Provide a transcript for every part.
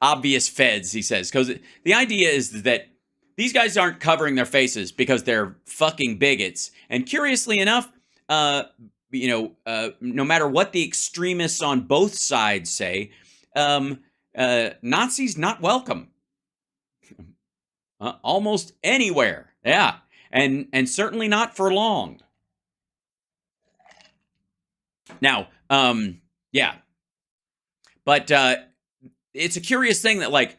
obvious feds, he says, because the idea is that these guys aren't covering their faces because they're fucking bigots. And curiously enough, no matter what the extremists on both sides say, Nazis not welcome almost anywhere. Yeah, and certainly not for long. Now, yeah, but it's a curious thing that, like,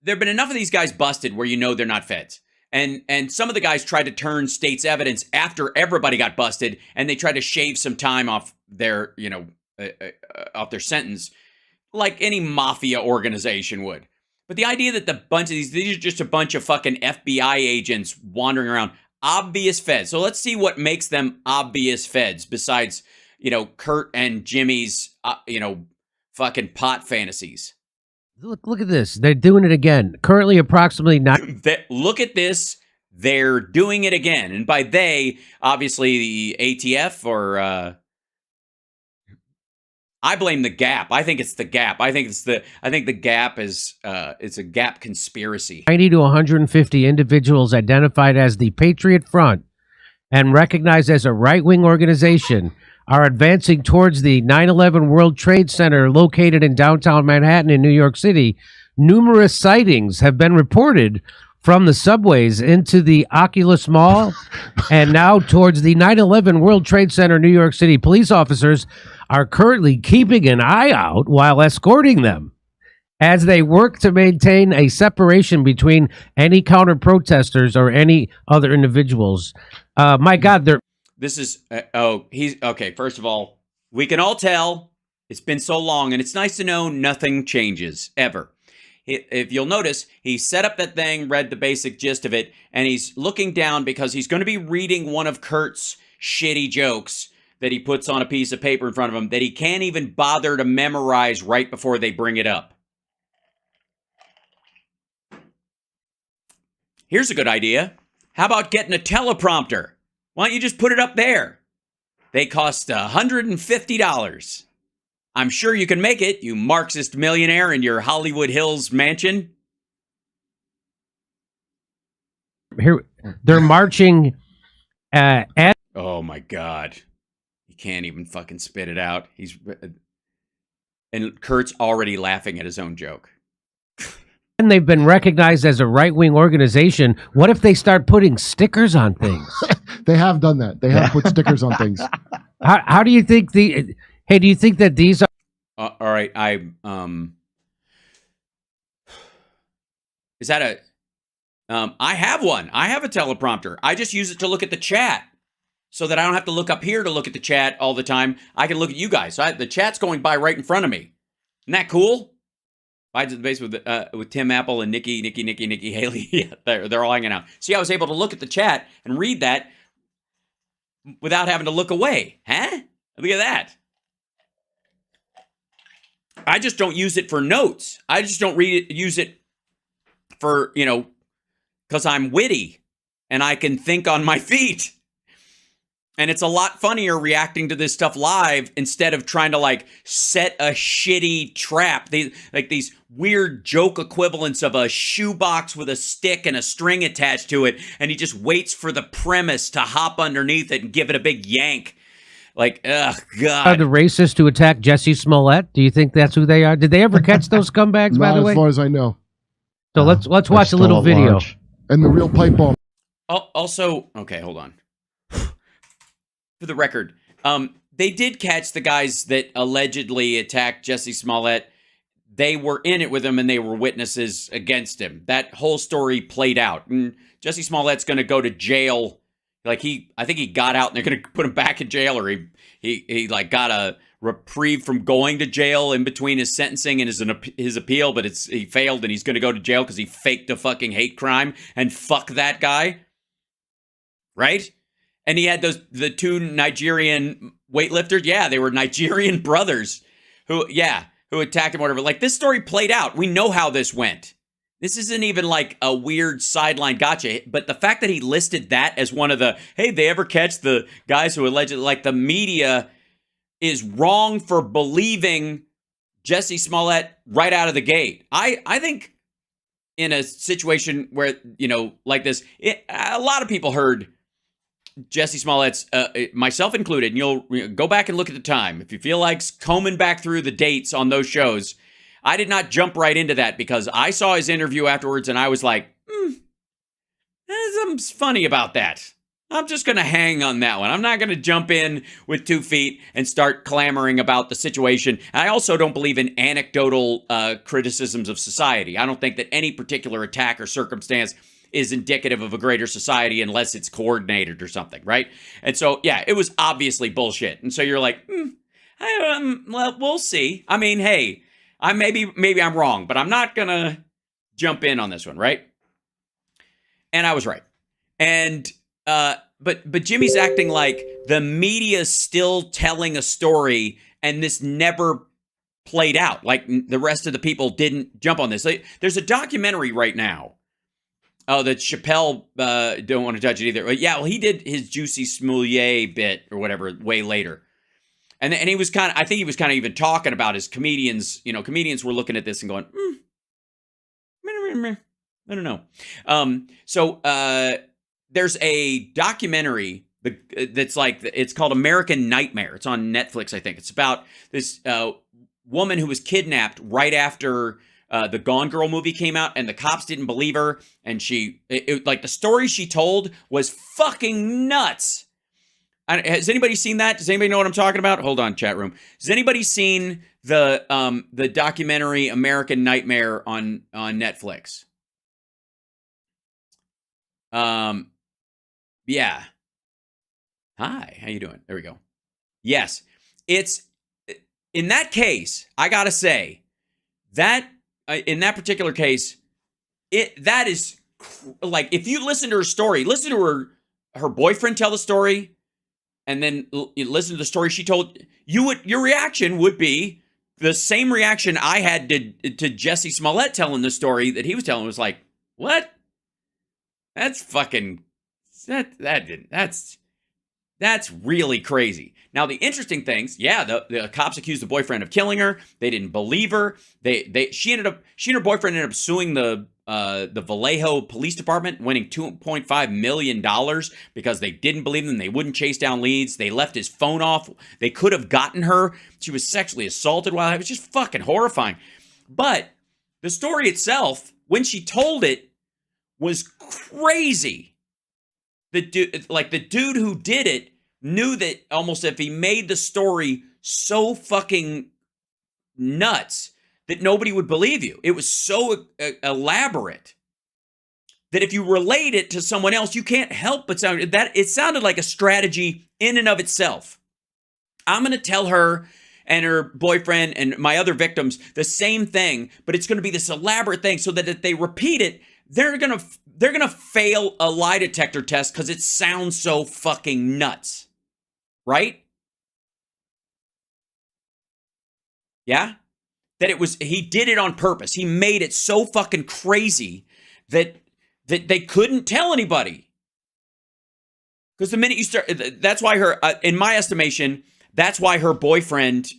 there have been enough of these guys busted where they're not feds. And some of the guys tried to turn state's evidence after everybody got busted, and they tried to shave some time off their, off their sentence, like any mafia organization would. But the idea that these are just a bunch of fucking FBI agents wandering around, obvious feds. So let's see what makes them obvious feds besides, Kurt and Jimmy's, fucking pot fantasies. Look at this. They're doing it again. Currently, approximately 9. Look at this. They're doing it again. And by they, obviously the ATF or I blame the Gap. I think it's the Gap. I think the Gap is it's a Gap conspiracy. 90 to 150 individuals identified as the Patriot Front and recognized as a right-wing organization are advancing towards the 9/11 World Trade Center located in downtown Manhattan in New York City. Numerous sightings have been reported from the subways into the Oculus Mall and now towards the 9/11 World Trade Center, New York City. Police officers are currently keeping an eye out while escorting them as they work to maintain a separation between any counter-protesters or any other individuals. My God, this is, he's, okay, first of all, we can all tell it's been so long, and it's nice to know nothing changes, ever. If you'll notice, he set up that thing, read the basic gist of it, and he's looking down because he's going to be reading one of Kurt's shitty jokes that he puts on a piece of paper in front of him that he can't even bother to memorize right before they bring it up. Here's a good idea. How about getting a teleprompter? Why don't you just put it up there? They cost $150. I'm sure you can make it, you Marxist millionaire in your Hollywood Hills mansion. Here, they're marching at... Oh, my God. He can't even fucking spit it out. And Kurt's already laughing at his own joke. And they've been recognized as a right-wing organization. What if they start putting stickers on things? They have done that. They have put stickers on things. How do you think do you think that these are... all right, is that a... I have one. I have a teleprompter. I just use it to look at the chat so that I don't have to look up here to look at the chat all the time. I can look at you guys. So the chat's going by right in front of me. Isn't that cool? Bides at the base with Tim Apple and Nikki Haley. Yeah, they're all hanging out. See, I was able to look at the chat and read that without having to look away. Huh? Look at that. I just don't use it for notes. I just don't use it for, because I'm witty and I can think on my feet. And it's a lot funnier reacting to this stuff live instead of trying to set a shitty trap. These weird joke equivalents of a shoebox with a stick and a string attached to it. And he just waits for the premise to hop underneath it and give it a big yank. Ugh, God. Are the racists who attacked Jesse Smollett? Do you think that's who they are? Did they ever catch those scumbags, by the way? Not as far as I know. So let's watch a little video. Large. And the real pipe bomb. Also, okay, hold on. For the record, they did catch the guys that allegedly attacked Jesse Smollett. They were in it with him and they were witnesses against him. That whole story played out. And Jesse Smollett's going to go to jail. I think he got out and they're going to put him back in jail, or he got a reprieve from going to jail in between his sentencing and his appeal, but he failed and he's going to go to jail because he faked a fucking hate crime, and fuck that guy. Right? And he had the two Nigerian weightlifters. Yeah, they were Nigerian brothers who attacked him or whatever. This story played out. We know how this went. This isn't even a weird sideline gotcha. But the fact that he listed that as one of the, hey, they ever catch the guys who allegedly, the media is wrong for believing Jesse Smollett right out of the gate. I think in a situation where, like this, a lot of people heard Jesse Smollett's, myself included, and you'll go back and look at the time. If you feel like combing back through the dates on those shows, I did not jump right into that because I saw his interview afterwards and I was like, there's something funny about that. I'm just going to hang on that one. I'm not going to jump in with 2 feet and start clamoring about the situation. I also don't believe in anecdotal criticisms of society. I don't think that any particular attack or circumstance is indicative of a greater society unless it's coordinated or something, right? And so, yeah, it was obviously bullshit. And so you're like, well, we'll see. I mean, hey, maybe I'm wrong, but I'm not going to jump in on this one, right? And I was right. And but Jimmy's acting like the media's still telling a story and this never played out. Like the rest of the people didn't jump on this. There's a documentary right now. Oh, that Chappelle don't want to touch it either. But yeah, well, he did his Juicy Smoulier bit or whatever way later. And he was I think he was kind of even talking about his comedians. Comedians were looking at this and going, I don't know. So there's a documentary that's like, it's called American Nightmare. It's on Netflix, I think. It's about this woman who was kidnapped right after the Gone Girl movie came out, and the cops didn't believe her. And like the story she told was fucking nuts. Has anybody seen that? Does anybody know what I'm talking about? Hold on, chat room. Has anybody seen the documentary American Nightmare on Netflix? Yeah. Hi, how you doing? There we go. Yes. It's in that case, I got to say that in that particular case, that is like, if you listen to her story, listen to her boyfriend tell the story, and then listen to the story she told, your reaction would be the same reaction I had to Jesse Smollett telling the story that he was telling. Was like, what? That's fucking that's really crazy. Now the interesting things, yeah, the cops accused the boyfriend of killing her. They didn't believe her. She and her boyfriend ended up suing the Vallejo Police Department, winning $2.5 million because they didn't believe them. They wouldn't chase down leads. They left his phone off. They could have gotten her. She was sexually assaulted while it was just fucking horrifying. But the story itself, when she told it, was crazy. The dude who did it knew that almost if he made the story so fucking nuts that nobody would believe you. It was so elaborate that if you relate it to someone else, you can't help but it sounded like a strategy in and of itself. I'm going to tell her and her boyfriend and my other victims the same thing, but it's going to be this elaborate thing so that if they repeat it, they're gonna fail a lie detector test because it sounds so fucking nuts, right? Yeah, that he did it on purpose. He made it so fucking crazy that they couldn't tell anybody. Because the minute you start, that's why in my estimation, that's why her boyfriend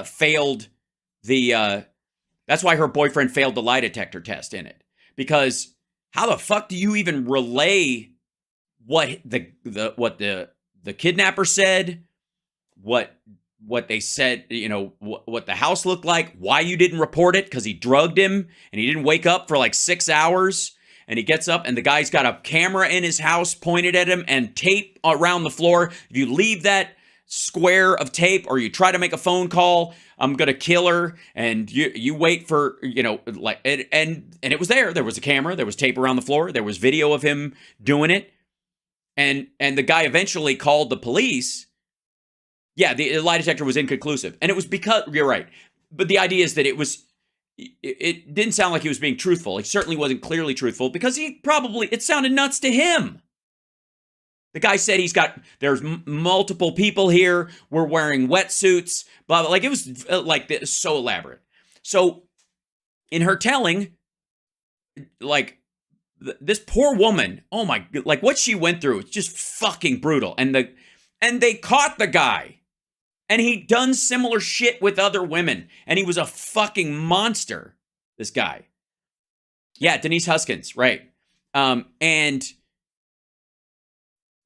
failed the. That's why her boyfriend failed the lie detector test in it, because. How the fuck do you even relay what the kidnapper said, what they said, what the house looked like, why you didn't report it because he drugged him and he didn't wake up for like 6 hours, and he gets up and the guy's got a camera in his house pointed at him and tape around the floor. If you leave that square of tape or you try to make a phone call, I'm gonna kill her. And you wait for, and it was there. There was a camera, there was tape around the floor, there was video of him doing it. And the guy eventually called the police. Yeah, the lie detector was inconclusive. And it was because, you're right. But the idea is that it didn't sound like he was being truthful. He certainly wasn't clearly truthful because it sounded nuts to him. The guy said there's multiple people here. We're wearing wetsuits, blah, blah. Like, it was so elaborate. So in her telling, like, this poor woman, oh my, like what she went through, it's just fucking brutal. And they caught the guy. And he'd done similar shit with other women. And he was a fucking monster, this guy. Yeah, Denise Huskins, right. And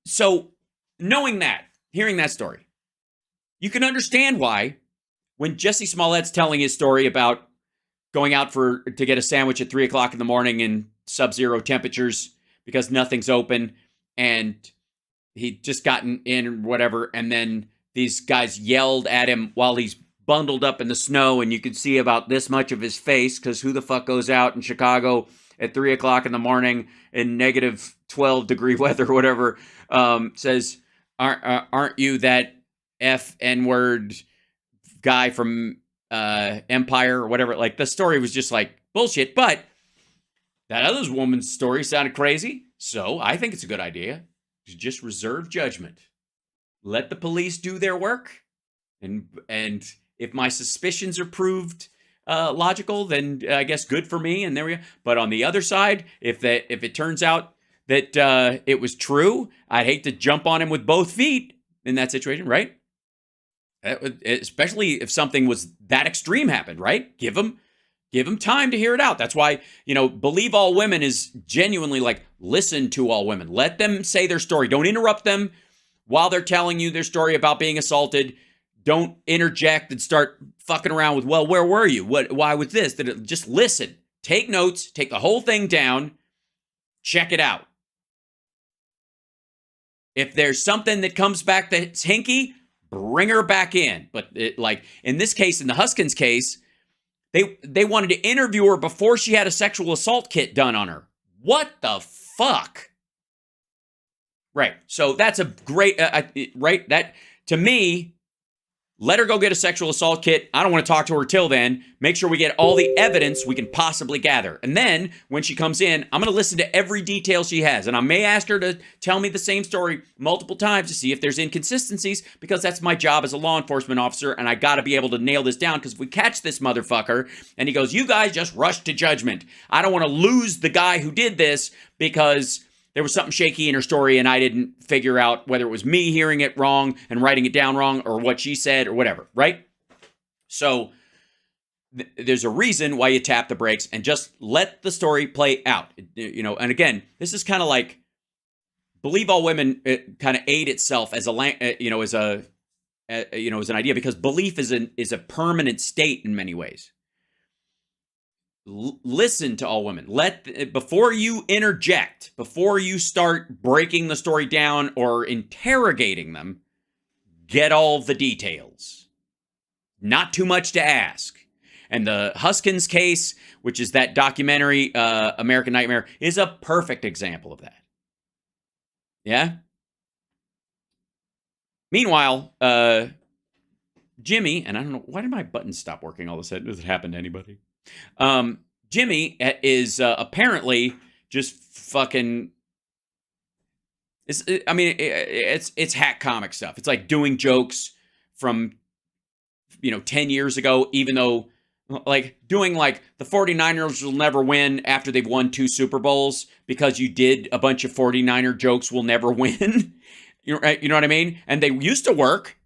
so knowing that, hearing that story, you can understand why when Jesse Smollett's telling his story about going out to get a sandwich at 3 o'clock in the morning in sub-zero temperatures because nothing's open and he'd just gotten in or whatever, and then these guys yelled at him while he's bundled up in the snow and you could see about this much of his face because who the fuck goes out in Chicago at 3 o'clock in the morning in negative 12-degree weather or whatever, says, aren't you that N-word guy from Empire or whatever? Like, the story was just like bullshit, but that other woman's story sounded crazy, so I think it's a good idea to just reserve judgment. Let the police do their work, and if my suspicions are proved logical, then I guess good for me, and there we go. But on the other side, if it turns out that it was true, I'd hate to jump on him with both feet in that situation, right? Especially if something was that extreme happened, right? Give them time to hear it out. That's why, believe all women is genuinely like, listen to all women. Let them say their story. Don't interrupt them while they're telling you their story about being assaulted. Don't interject and start fucking around with, well, where were you? Why was this? Just listen. Take notes. Take the whole thing down. Check it out. If there's something that comes back that's hinky, bring her back in. But like in this case, in the Huskins case, they wanted to interview her before she had a sexual assault kit done on her. What the fuck? Right. So that's a great, right? That, to me, let her go get a sexual assault kit. I don't want to talk to her till then. Make sure we get all the evidence we can possibly gather. And then when she comes in, I'm going to listen to every detail she has. And I may ask her to tell me the same story multiple times to see if there's inconsistencies, because that's my job as a law enforcement officer. And I got to be able to nail this down, because if we catch this motherfucker and he goes, you guys just rushed to judgment, I don't want to lose the guy who did this because there was something shaky in her story and I didn't figure out whether it was me hearing it wrong and writing it down wrong or what she said or whatever, right? So there's a reason why you tap the brakes and just let the story play out. And again, this is kind of like believe all women kind of aid itself as as an idea, because belief is a permanent state in many ways. Listen to all women. Before you interject, before you start breaking the story down or interrogating them, get all the details. Not too much to ask. And the Huskins case, which is that documentary, American Nightmare, is a perfect example of that. Yeah? Meanwhile, Jimmy, and I don't know, why did my buttons stop working all of a sudden? Does it happen to anybody? Jimmy is apparently just fucking. It's hack comic stuff. It's like doing jokes from 10 years ago, even though like doing like the 49ers will never win after they've won 2 Super Bowls because you did a bunch of 49er jokes will never win. You know what I mean? And they used to work.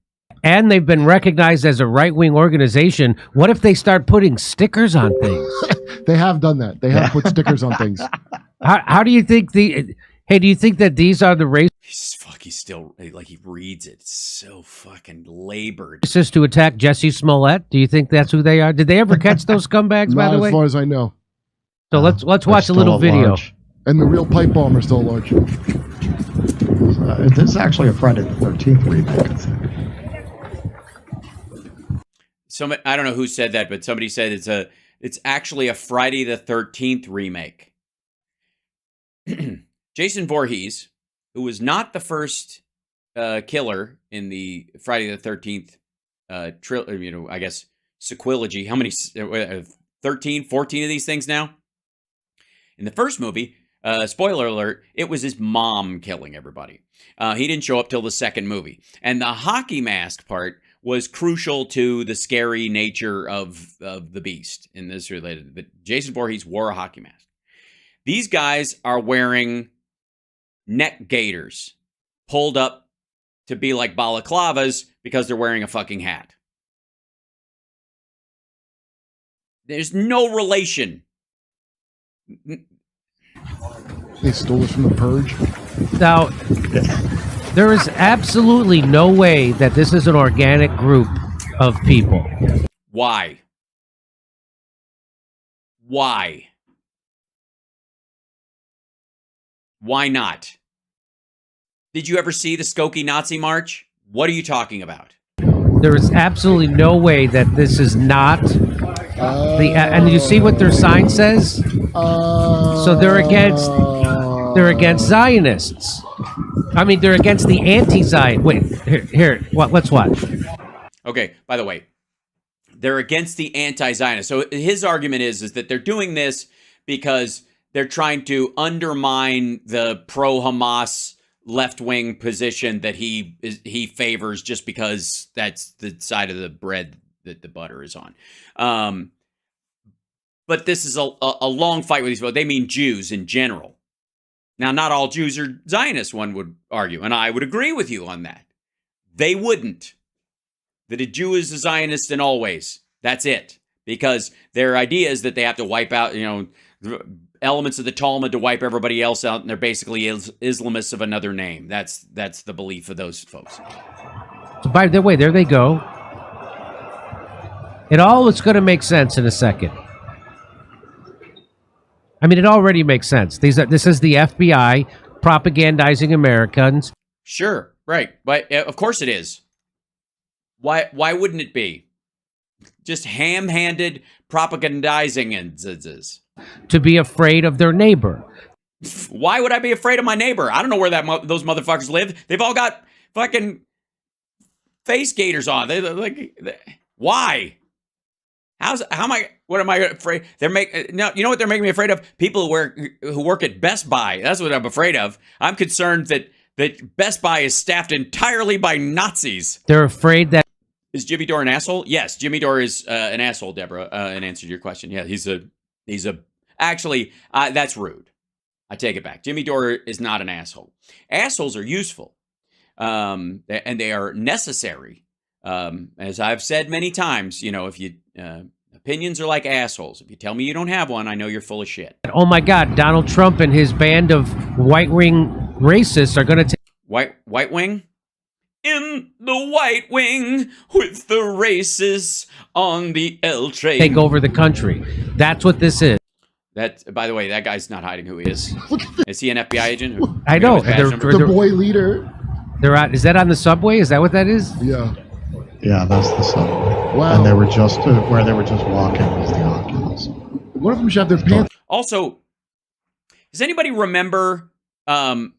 And they've been recognized as a right-wing organization. What if they start putting stickers on things? They have done that. They have put stickers on things. How do you think do you think that these are the He's still, like, he reads it. It's so fucking labored. racists to attack Jesse Smollett? Do you think that's who they are? Did they ever catch those scumbags, by the Not way? as far as I know. So let's watch a little video. And the real pipe bomb are still large. This is actually a Friday the 13th remake, I think. I don't know who said that, but somebody said it's actually a Friday the 13th remake. Jason Voorhees, who was not the first killer in the Friday the 13th I guess sequilogy. How many 13, 14 of these things now? In the first movie, spoiler alert, it was his mom killing everybody. He didn't show up till the second movie. And the hockey mask part was crucial to the scary nature of the beast in this related. But Jason Voorhees wore a hockey mask. These guys are wearing neck gaiters pulled up to be like balaclavas because they're wearing a fucking hat. There's no relation. They stole it from the Purge. Now, there is absolutely no way that this is an organic group of people. Why? Why? Why not? Did you ever see the Skokie Nazi March? What are you talking about? There is absolutely no way that this is not the. And you see what their sign says? So they're against Zionists. I mean, they're against the anti-Zion. Wait, here. What? Let's watch. Okay, by the way, they're against the anti-Zionist. So his argument is that they're doing this because they're trying to undermine the pro-Hamas left-wing position that he favors just because that's the side of the bread that the butter is on. But this is a long fight with these folks. They mean Jews in general. Now, not all Jews are Zionists, one would argue, and I would agree with you on that. They wouldn't. That a Jew is a Zionist in all ways. That's it. Because their idea is that they have to wipe out, elements of the Talmud to wipe everybody else out, and they're basically Islamists of another name. That's the belief of those folks. So by the way, there they go. It all is going to make sense in a second. I mean, it already makes sense. This is the FBI propagandizing Americans. Sure, right. But of course it is. Why wouldn't it be? Just ham-handed propagandizing and to be afraid of their neighbor. Why would I be afraid of my neighbor? I don't know where those motherfuckers live. They've all got fucking face gaiters on. Why? What am I afraid? You know what they're making me afraid of? People who work at Best Buy. That's what I'm afraid of. I'm concerned that Best Buy is staffed entirely by Nazis. They're afraid that. Is Jimmy Dore an asshole? Yes, Jimmy Dore is an asshole, Deborah, in answer to your question. Yeah, actually, that's rude. I take it back. Jimmy Dore is not an asshole. Assholes are useful, and they are necessary. As I've said many times, if you opinions are like assholes. If you tell me you don't have one, I know you're full of shit. Oh my God, Donald Trump and his band of white-wing racists are going to take white wing. In the white wing with the racists on the L train. Take over the country. That's what this is. That, by the way, that guy's not hiding who he is. Is he an FBI agent? I know. The boy leader. They're out. Is that on the subway? Is that what that is? Yeah. Yeah, that's the subway. Wow. And they were just where they were just walking was the Oculus. One of them should have their pants. Also, does anybody remember? Well,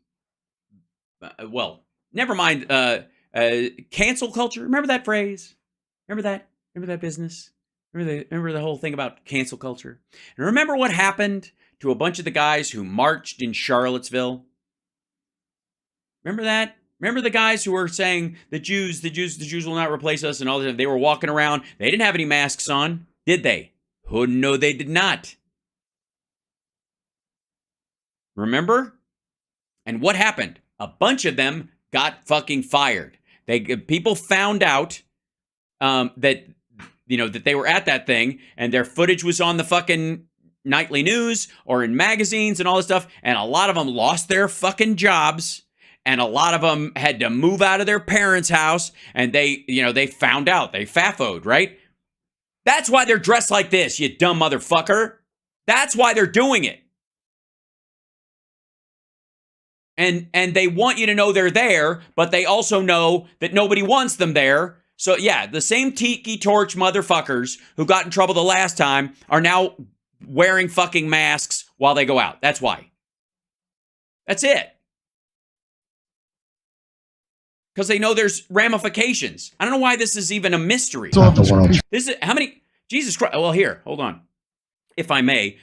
never mind. Cancel culture. Remember that phrase? Remember that? Remember that business? Remember the whole thing about cancel culture? And remember what happened to a bunch of the guys who marched in Charlottesville? Remember that? Remember the guys who were saying the Jews will not replace us and all that? They were walking around. They didn't have any masks on, did they? Oh, no, they did not. Remember? And what happened? A bunch of them got fucking fired. People found out that they were at that thing, and their footage was on the fucking nightly news or in magazines and all this stuff, and a lot of them lost their fucking jobs, and a lot of them had to move out of their parents' house, and they found out. They FAFO'd, right? That's why they're dressed like this, you dumb motherfucker. That's why they're doing it. And they want you to know they're there, but they also know that nobody wants them there. So yeah, the same tiki torch motherfuckers who got in trouble the last time are now wearing fucking masks while they go out. That's why. That's it. Because they know there's ramifications. I don't know why this is even a mystery. This is how many? Jesus Christ. Well, here, hold on. If I may,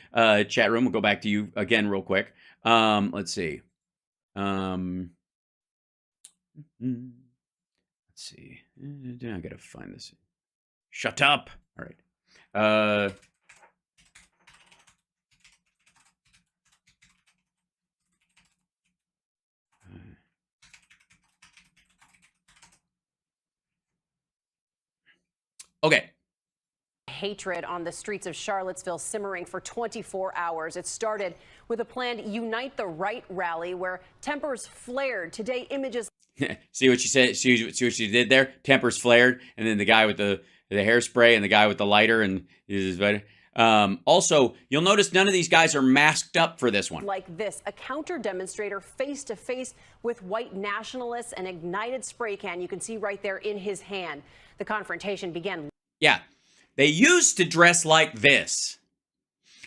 chat room, we'll go back to you again real quick. Let's see. Let's see. I gotta find this. Shut up. All right. Okay. Hatred on the streets of Charlottesville simmering for 24 hours. It started with a planned Unite the Right rally where tempers flared. Today, images. See what she said? See what she did there? Tempers flared, and then the guy with the hairspray and the guy with the lighter, and also, you'll notice none of these guys are masked up for this one. Like this, a counter demonstrator face to face with white nationalists, an ignited spray can you can see right there in his hand. The confrontation began. Yeah, they used to dress like this,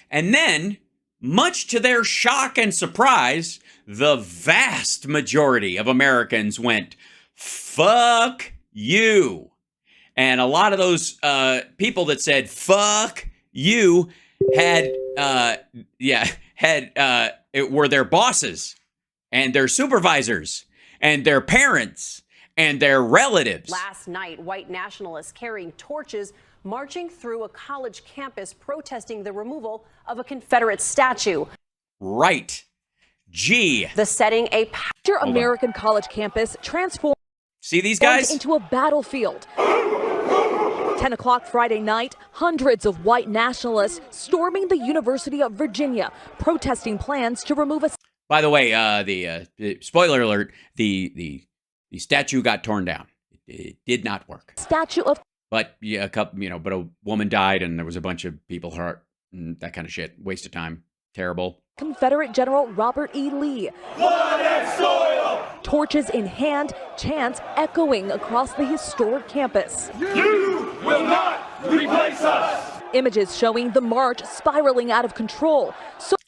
and then, much to their shock and surprise, the vast majority of Americans went, "Fuck you." And a lot of those people that said, "Fuck you," were their bosses and their supervisors and their parents and their relatives. Last night, white nationalists carrying torches marching through a college campus protesting the removal of a Confederate statue. Right. Gee. The setting, a American college campus transformed. See these guys? Into a battlefield. 10 o'clock Friday night, hundreds of white nationalists storming the University of Virginia, protesting plans to remove a... By the way, the spoiler alert, the statue got torn down. It did not work. Statue of... But yeah, but a woman died and there was a bunch of people hurt and that kind of shit. Waste of time. Terrible. Confederate General Robert E. Lee. Blood and soil! Torches in hand, chants echoing across the historic campus. You will not replace us! Images showing the march spiraling out of control.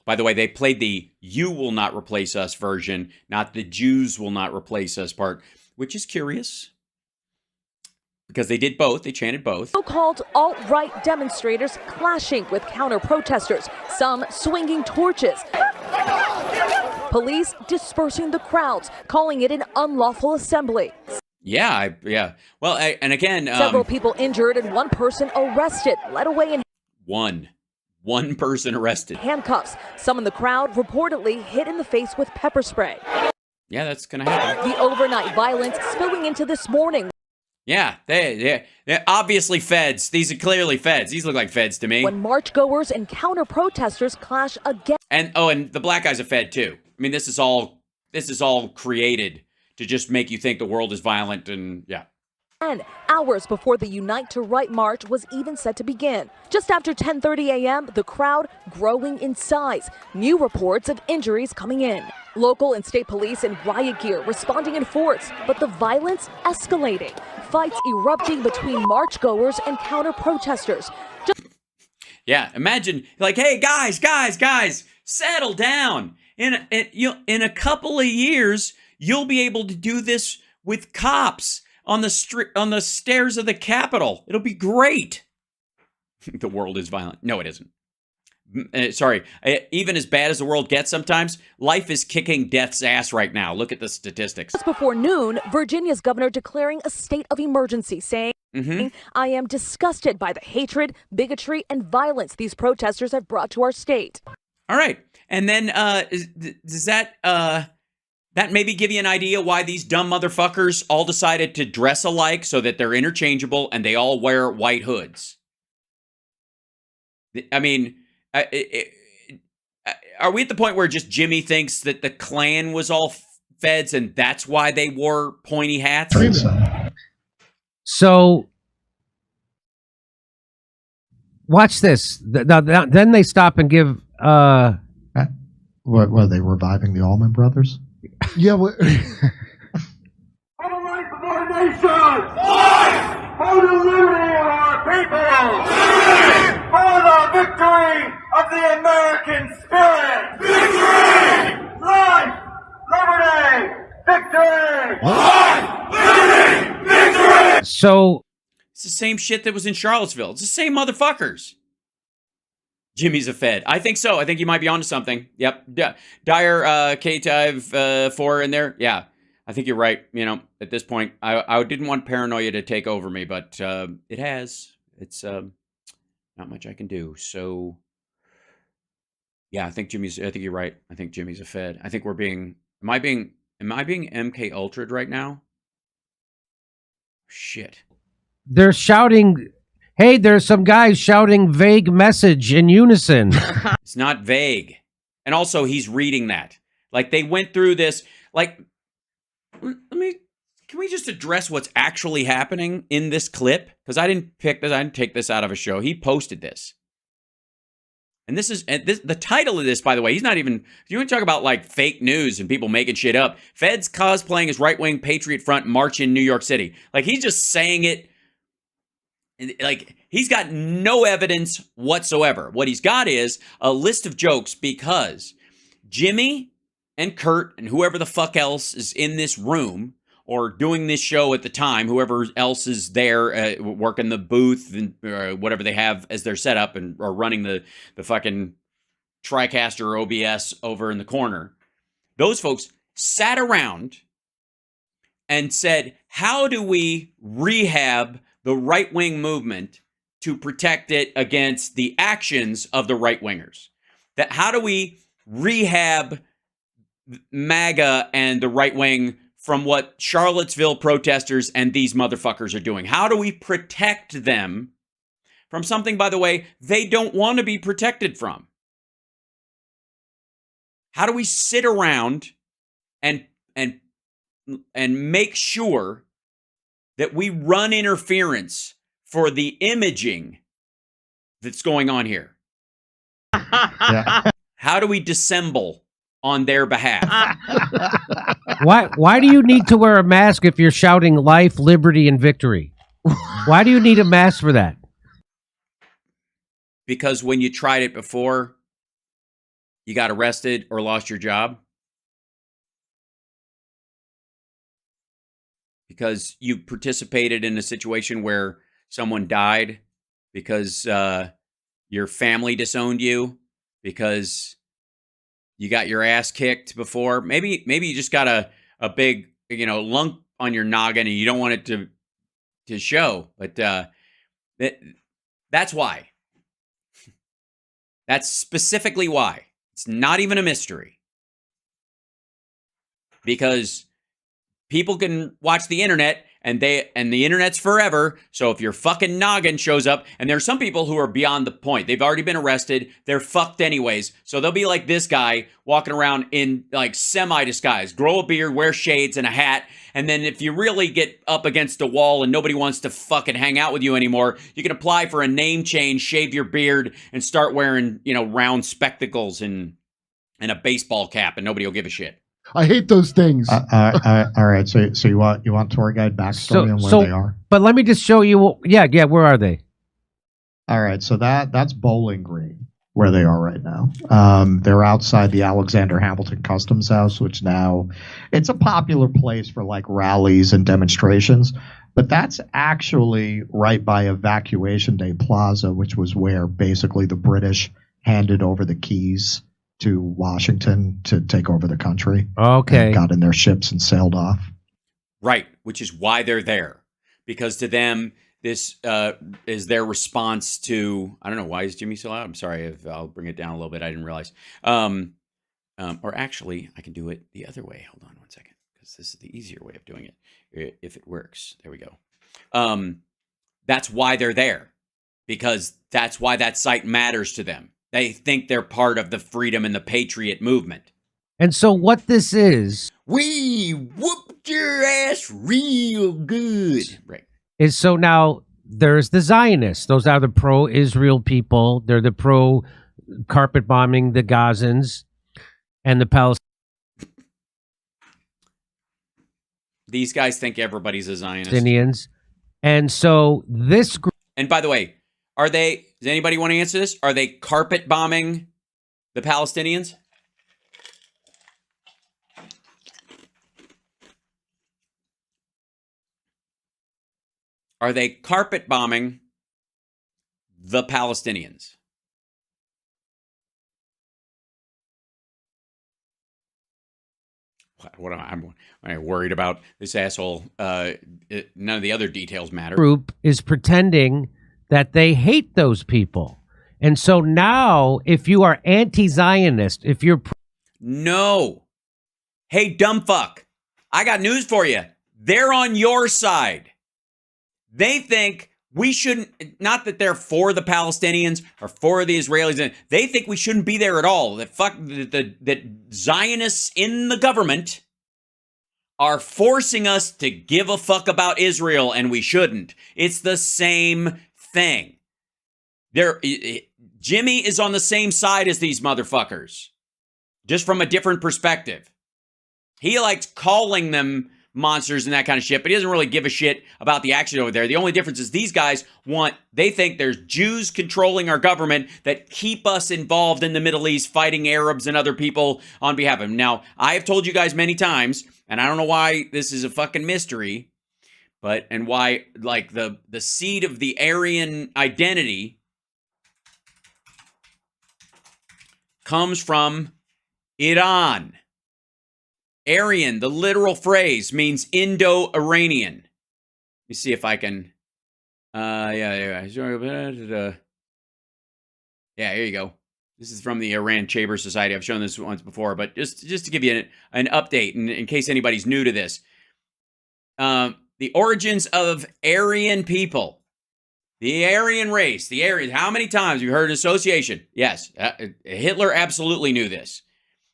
By the way, they played the "you will not replace us" version, not the "Jews will not replace us" part, which is curious. Because they did both. They chanted both. So-called alt-right demonstrators clashing with counter-protesters, some swinging torches. Police dispersing the crowds, calling it an unlawful assembly. Yeah. Well, and again... several people injured and one person arrested, led away in... One person arrested. Handcuffs. Some in the crowd reportedly hit in the face with pepper spray. Yeah, that's going to happen. The overnight violence spilling into this morning. Yeah, they're obviously feds. These are clearly feds. These look like feds to me. When marchgoers and counter-protesters clash again. And the black guy's a fed too. I mean, this is all created to just make you think the world is violent and yeah. And hours before the Unite to Right march was even set to begin. Just after 10:30 a.m., the crowd growing in size. New reports of injuries coming in. Local and state police in riot gear responding in force, but the violence escalating. Fights erupting between marchgoers and counter-protesters. Yeah, imagine like, hey, guys, settle down. In a couple of years, you'll be able to do this with cops on the stairs of the Capitol. It'll be great. The world is violent. No, it isn't. Sorry. Even as bad as the world gets sometimes, life is kicking death's ass right now. Look at the statistics. Just before noon, Virginia's governor declaring a state of emergency, saying, I am disgusted by the hatred, bigotry, and violence these protesters have brought to our state. All right. And then does that maybe give you an idea why these dumb motherfuckers all decided to dress alike so that they're interchangeable and they all wear white hoods? I mean, are we at the point where just Jimmy thinks that the Klan was all feds and that's why they wore pointy hats? So, watch this. Then they stop and give... What are they reviving the Allman Brothers? Yeah, what? For the life of our nation! Fight! For the liberty of our people! Liberty! For the victory of the American spirit! Victory! Life! Liberty! Victory! Life! Liberty! Victory! So... It's the same shit that was in Charlottesville. It's the same motherfuckers. Jimmy's a fed. I think so. I think you might be onto something. Yep. Dyer, K-Tive, 4 in there. Yeah. I think you're right. You know, at this point, I didn't want paranoia to take over me, but it has. It's not much I can do. So, yeah, I think you're right. I think Jimmy's a fed. I think we're being, am I being MK Ultra'd right now? Shit. They're shouting, hey, there's some guys shouting vague message in unison. It's not vague. And also, he's reading that. Like, they went through this. Like, can we just address what's actually happening in this clip? Because I didn't pick this. I didn't take this out of a show. He posted this. And the title of this, by the way, he's not even, you want to talk about like fake news and people making shit up. Feds cosplaying as right-wing Patriot Front march in New York City. Like, he's just saying it. Like, he's got no evidence whatsoever. What he's got is a list of jokes because Jimmy and Kurt and whoever the fuck else is in this room or doing this show at the time, whoever else is there working the booth and whatever they have as their setup and or running the fucking TriCaster OBS over in the corner. Those folks sat around and said, how do we rehab the right-wing movement to protect it against the actions of the right-wingers? That how do we rehab MAGA and the right wing from what Charlottesville protesters and these motherfuckers are doing? How do we protect them from something, by the way, they don't want to be protected from? How do we sit around and make sure that we run interference for the imaging that's going on here? Yeah. How do we dissemble on their behalf? Why do you need to wear a mask if you're shouting life, liberty, and victory? Why do you need a mask for that? Because when you tried it before, you got arrested or lost your job. Because you participated in a situation where someone died, because your family disowned you, because you got your ass kicked before. Maybe you just got a big, lump on your noggin and you don't want it to show. But that's why. That's specifically why. It's not even a mystery. Because people can watch the internet and the internet's forever. So if your fucking noggin shows up, and there's some people who are beyond the point. They've already been arrested. They're fucked anyways. So they'll be like this guy walking around in like semi-disguise, grow a beard, wear shades and a hat. And then if you really get up against a wall and nobody wants to fucking hang out with you anymore, you can apply for a name change, shave your beard, and start wearing, round spectacles and a baseball cap, and nobody will give a shit. I hate those things. All right. So you want tour guide backstory on where they are? But let me just show you. Yeah. Where are they? All right. So that's Bowling Green, where they are right now. They're outside the Alexander Hamilton Customs House, which now it's a popular place for like rallies and demonstrations. But that's actually right by Evacuation Day Plaza, which was where basically the British handed over the keys to Washington to take over the country. Okay. And got in their ships and sailed off. Right, which is why they're there. Because to them, this is their response to, I don't know, why is Jimmy so loud? I'm sorry, I'll bring it down a little bit. I didn't realize. Or actually, I can do it the other way. Hold on one second, because this is the easier way of doing it, if it works. There we go. That's why they're there. Because that's why that site matters to them. They think they're part of the freedom and the patriot movement. And so what this is... We whooped your ass real good. Right. Is so now there's the Zionists. Those are the pro-Israel people. They're the pro-carpet bombing the Gazans and the Palestinians. These guys think everybody's a Zionist. And so this group... And by the way, does anybody want to answer this? Are they carpet bombing the Palestinians? Are they carpet bombing the Palestinians? What am I worried about this asshole? None of the other details matter. Group is pretending that they hate those people. And so now, if you are anti-Zionist, if you're... No. Hey, dumb fuck. I got news for you. They're on your side. They think we shouldn't, not that they're for the Palestinians or for the Israelis. They think we shouldn't be there at all. That Zionists in the government are forcing us to give a fuck about Israel, and we shouldn't. It's the same thing. Jimmy is on the same side as these motherfuckers, just from a different perspective. He likes calling them monsters and that kind of shit, but he doesn't really give a shit about the action over there. The only difference is these guys they think there's Jews controlling our government that keep us involved in the Middle East, fighting Arabs and other people on behalf of them. Now, I have told you guys many times, and I don't know why this is a fucking mystery, and why, like, the seed of the Aryan identity comes from Iran. Aryan, the literal phrase, means Indo-Iranian. Let me see if I can. Yeah, here you go. This is from the Iran Chamber Society. I've shown this once before, but just to give you an update, in case anybody's new to this. The origins of Aryan people. The Aryan race, the Aryans. How many times have you heard association? Yes, Hitler absolutely knew this.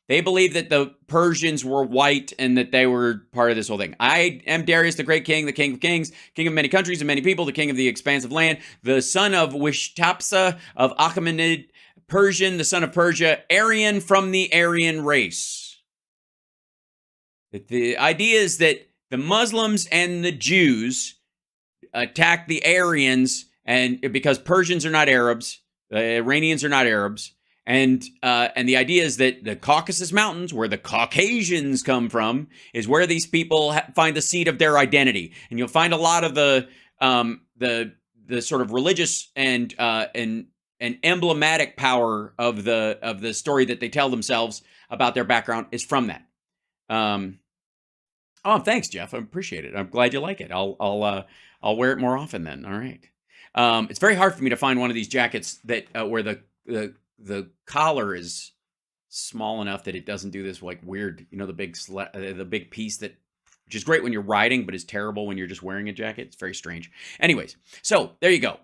They believed that the Persians were white and that they were part of this whole thing. I am Darius, the great king, the king of kings, king of many countries and many people, the king of the expansive land, the son of Wishtapsa of Achaemenid, Persian, the son of Persia, Aryan from the Aryan race. The idea is that the Muslims and the Jews attacked the Aryans, and because Persians are not Arabs, the Iranians are not Arabs. And the idea is that the Caucasus Mountains, where the Caucasians come from, is where these people find the seat of their identity. And you'll find a lot of the sort of religious and emblematic power of the story that they tell themselves about their background is from that. Oh, thanks, Jeff. I appreciate it. I'm glad you like it. I'll wear it more often then. All right. It's very hard for me to find one of these jackets that where the collar is small enough that it doesn't do this like weird, the big piece which is great when you're riding, but is terrible when you're just wearing a jacket. It's very strange. Anyways, so there you go.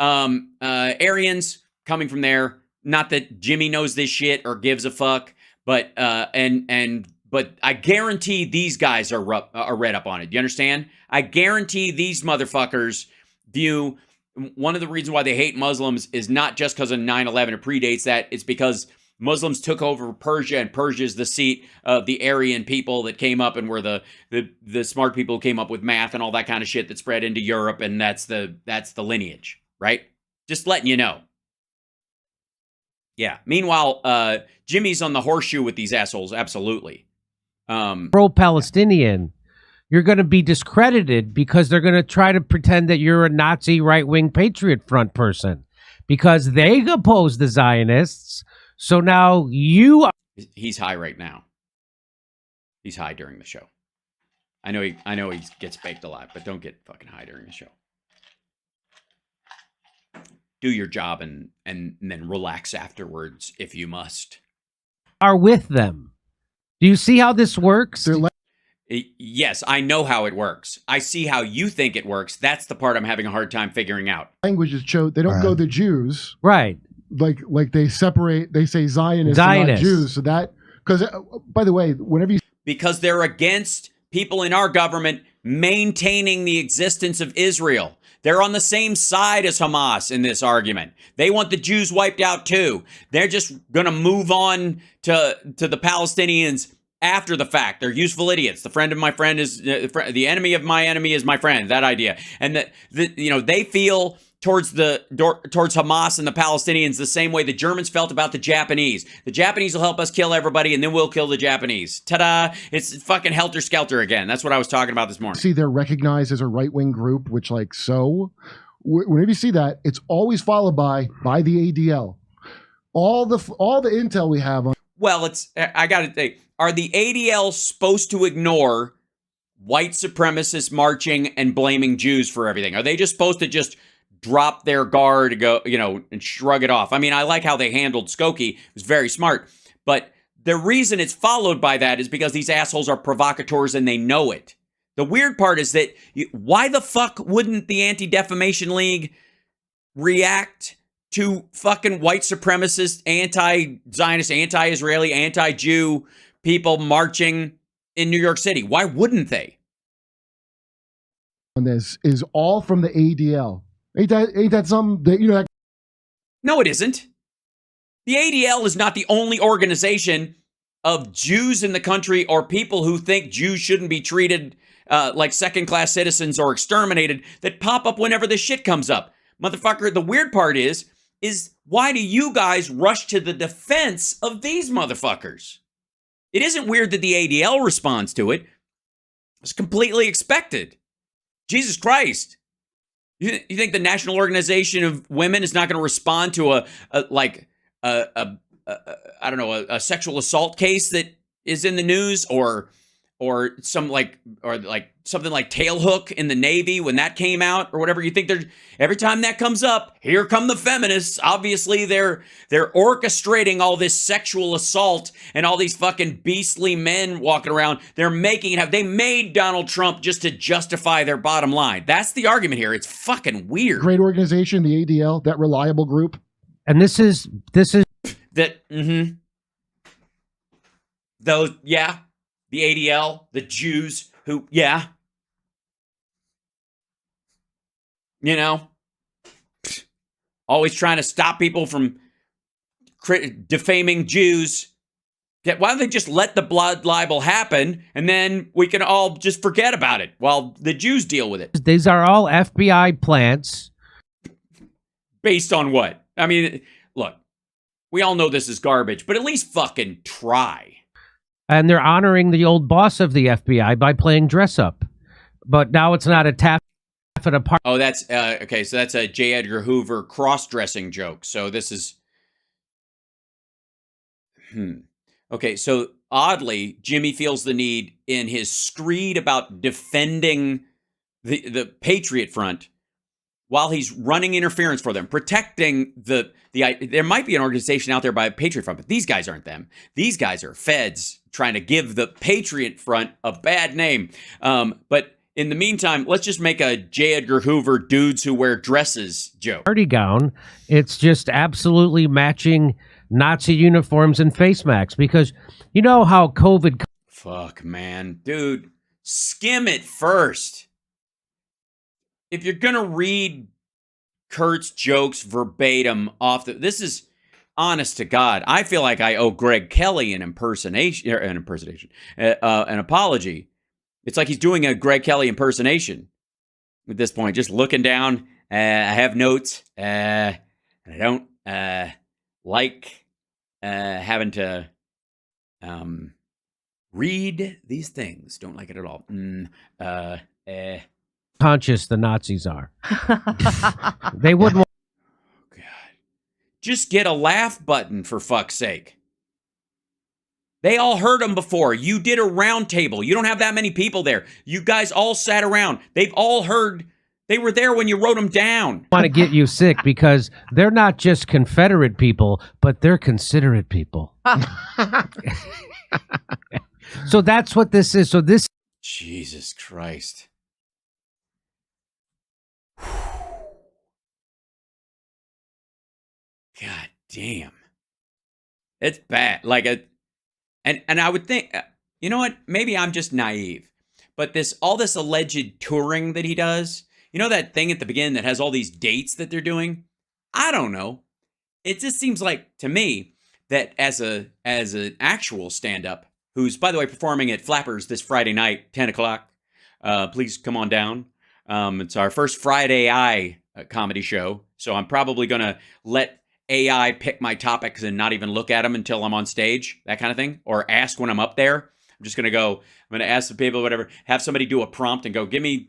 Aryans coming from there. Not that Jimmy knows this shit or gives a fuck, but I guarantee these guys are read up on it. You understand? I guarantee these motherfuckers view. One of the reasons why they hate Muslims is not just because of 9/11 or predates that. It's because Muslims took over Persia, and Persia is the seat of the Aryan people that came up and were the smart people who came up with math and all that kind of shit that spread into Europe, and that's the lineage, right? Just letting you know. Yeah. Meanwhile, Jimmy's on the horseshoe with these assholes. Absolutely. Pro-Palestinian. You're going to be discredited because they're going to try to pretend that you're a Nazi right-wing Patriot Front person because they oppose the Zionists. So now you are. He's high right now. He's high during the show. I know he gets baked a lot, but don't get fucking high during the show. Do your job and then relax afterwards if you must. Are with them. Do you see how this works? Yes, I know how it works. I see how you think it works. That's the part I'm having a hard time figuring out. Languages show they don't go the Jews, right? Like they separate. They say Zionists, not Jews. So that because by the way, because they're against people in our government maintaining the existence of Israel. They're on the same side as Hamas in this argument. They want the Jews wiped out too. They're just going to move on to the Palestinians after the fact. They're useful idiots. The friend of my friend is the enemy of my enemy is my friend. That idea, and that they feel towards Hamas and the Palestinians the same way the Germans felt about the Japanese. The Japanese will help us kill everybody, and then we'll kill the Japanese. Ta-da! It's fucking helter skelter again. That's what I was talking about this morning. See, they're recognized as a right-wing group, which whenever you see that, it's always followed by the ADL. All the intel we have on. Well, I got to say, are the ADL supposed to ignore white supremacists marching and blaming Jews for everything? Are they just supposed to just drop their guard to go, and shrug it off? I mean, I like how they handled Skokie. It was very smart. But the reason it's followed by that is because these assholes are provocateurs and they know it. The weird part is that why the fuck wouldn't the Anti-Defamation League react to fucking white supremacist, anti-Zionist, anti-Israeli, anti-Jew people marching in New York City? Why wouldn't they? On this is all from the ADL. Ain't that something that, you know? No, it isn't. The ADL is not the only organization of Jews in the country or people who think Jews shouldn't be treated like second-class citizens or exterminated that pop up whenever this shit comes up. Motherfucker, the weird part is why do you guys rush to the defense of these motherfuckers? It isn't weird that the ADL responds to it. It's completely expected. Jesus Christ. You think the National Organization of Women is not going to respond to a sexual assault case that is in the news, or something like tailhook in the Navy when that came out, or whatever? You think every time that comes up, here come the feminists. Obviously, they're orchestrating all this sexual assault and all these fucking beastly men walking around. They're making it happen. They made Donald Trump just to justify their bottom line. That's the argument here. It's fucking weird. Great organization, the ADL, that reliable group. And this is that. Those, yeah. The ADL, the Jews who, yeah. You know, always trying to stop people from defaming Jews. Why don't they just let the blood libel happen and then we can all just forget about it while the Jews deal with it? These are all FBI plants. Based on what? I mean, look, we all know this is garbage, but at least fucking try. And they're honoring the old boss of the FBI by playing dress up. But now it's not a tap at a party. Oh, that's okay. So that's a J. Edgar Hoover cross-dressing joke. So this is okay. So oddly, Jimmy feels the need in his screed about defending the Patriot Front while he's running interference for them, protecting there might be an organization out there by Patriot Front, but these guys aren't them. These guys are feds trying to give the Patriot Front a bad name. But in the meantime, let's just make a J. Edgar Hoover dudes who wear dresses joke. Party gown. It's just absolutely matching Nazi uniforms and face masks, because you know how COVID. Fuck, man. Dude, skim it first. If you're going to read Kurt's jokes verbatim this is honest to God. I feel like I owe Greg Kelly an apology. It's like he's doing a Greg Kelly impersonation at this point, just looking down. I have notes. I don't like having to read these things. Don't like it at all. Conscious the Nazis are. They wouldn't. God. Just get a laugh button, for fuck's sake. They all heard them before. You did a round table. You don't have that many people there. You guys all sat around. They've all heard. They were there when you wrote them down. Want to get you sick because they're not just Confederate people, but they're considerate people. So that's what this is. So this. Jesus Christ. God damn. It's bad. And I would think, you know what? Maybe I'm just naive. But all this alleged touring that he does, you know that thing at the beginning that has all these dates that they're doing? I don't know. It just seems like to me that as an actual stand-up, who's, by the way, performing at Flappers this Friday night, 10 o'clock. Please come on down. It's our first Friday Eye comedy show. So I'm probably going to let AI pick my topics and not even look at them until I'm on stage, that kind of thing, or ask when I'm up there. I'm just going to go, I'm going to ask the people, whatever, have somebody do a prompt and go, give me,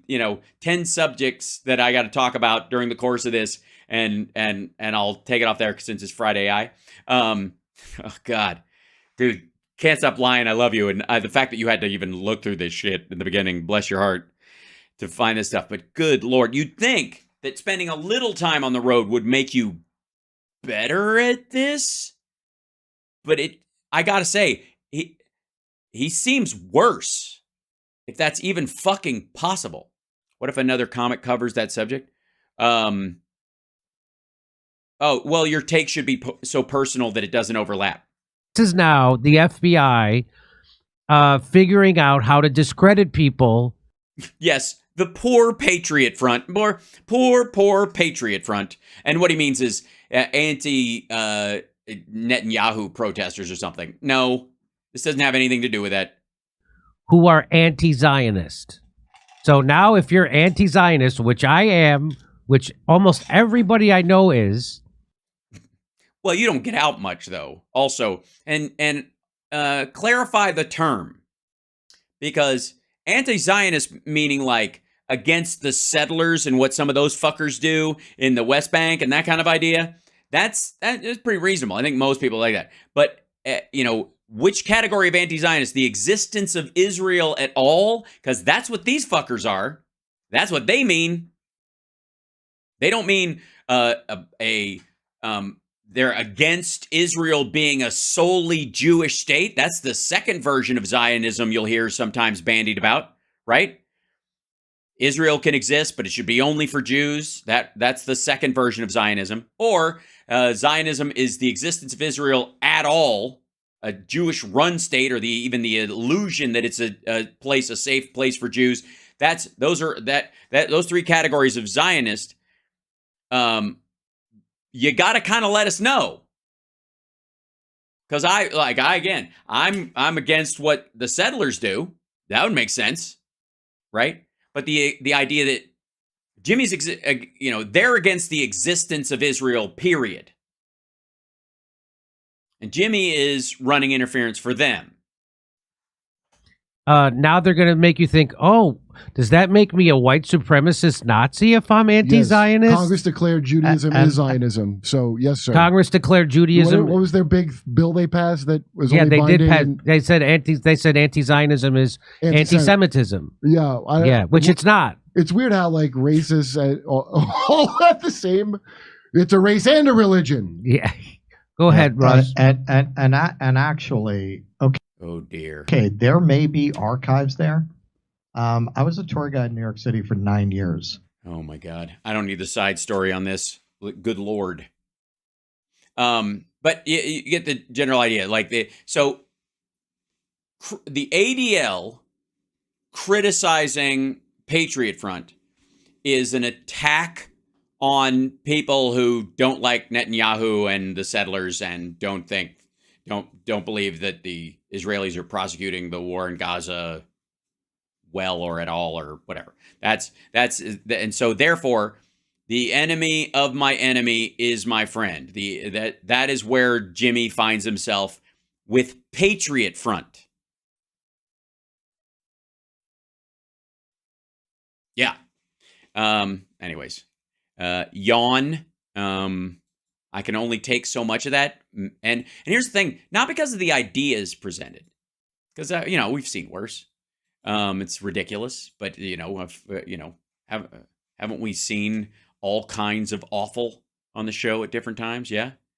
10 subjects that I got to talk about during the course of this, and I'll take it off there since it's Friday Eye. Oh, God. Dude, can't stop lying. I love you. And the fact that you had to even look through this shit in the beginning, bless your heart, to find this stuff. But good Lord, you'd think that spending a little time on the road would make you better at this, but I gotta say, he seems worse. if that's even fucking possible. What if another comic covers that subject? Oh, well, your take should be so personal that it doesn't overlap. This is now the FBI figuring out how to discredit people. Yes, the poor Patriot Front. Poor Patriot Front. And what he means is anti-Netanyahu protesters or something. No, this doesn't have anything to do with that. Who are anti-Zionist. So now if you're anti-Zionist, which I am, which almost everybody I know is. Well, you don't get out much, though. Also, and clarify the term. Because anti-Zionist meaning like against the settlers and what some of those fuckers do in the West Bank and that kind of idea, that is pretty reasonable. I think most people like that. But, which category of anti-Zionist? The existence of Israel at all? Because that's what these fuckers are. That's what they mean. They don't mean they're against Israel being a solely Jewish state. That's the second version of Zionism you'll hear sometimes bandied about, right? Israel can exist, but it should be only for Jews. That's the second version of Zionism. Or Zionism is the existence of Israel at all, a Jewish-run state, or even the illusion that it's a safe place for Jews. Those three categories of Zionist. You got to kind of let us know. Because I'm against what the settlers do. That would make sense, right? But the idea that Jimmy's, they're against the existence of Israel, period. And Jimmy is running interference for them. Now they're going to make you think, oh, does that make me a white supremacist Nazi if I'm anti-Zionist? Yes. Congress declared Judaism is Zionism. So, yes, sir. Congress declared Judaism. What was their big bill they passed that was yeah, only they did pass. and They said anti-Zionism is anti-Semitism. Yeah. Which it's not. It's weird how like racists all have the same. It's a race and a religion. Yeah. Go ahead, Russ. And actually, okay. Oh dear. Okay, there may be archives there. I was a tour guide in New York City for 9 years. Oh my God. I don't need the side story on this. Good Lord. But you get the general idea. The ADL criticizing Patriot Front is an attack on people who don't like Netanyahu and the settlers and don't believe that the Israelis are prosecuting the war in Gaza well or at all or whatever. And so therefore the enemy of my enemy is my friend. That is where Jimmy finds himself with Patriot Front. Yeah. Anyways, yawn. I can only take so much of that. And here's the thing, not because of the ideas presented, because, we've seen worse. It's ridiculous, but, haven't we seen all kinds of awful on the show at different times? Yeah.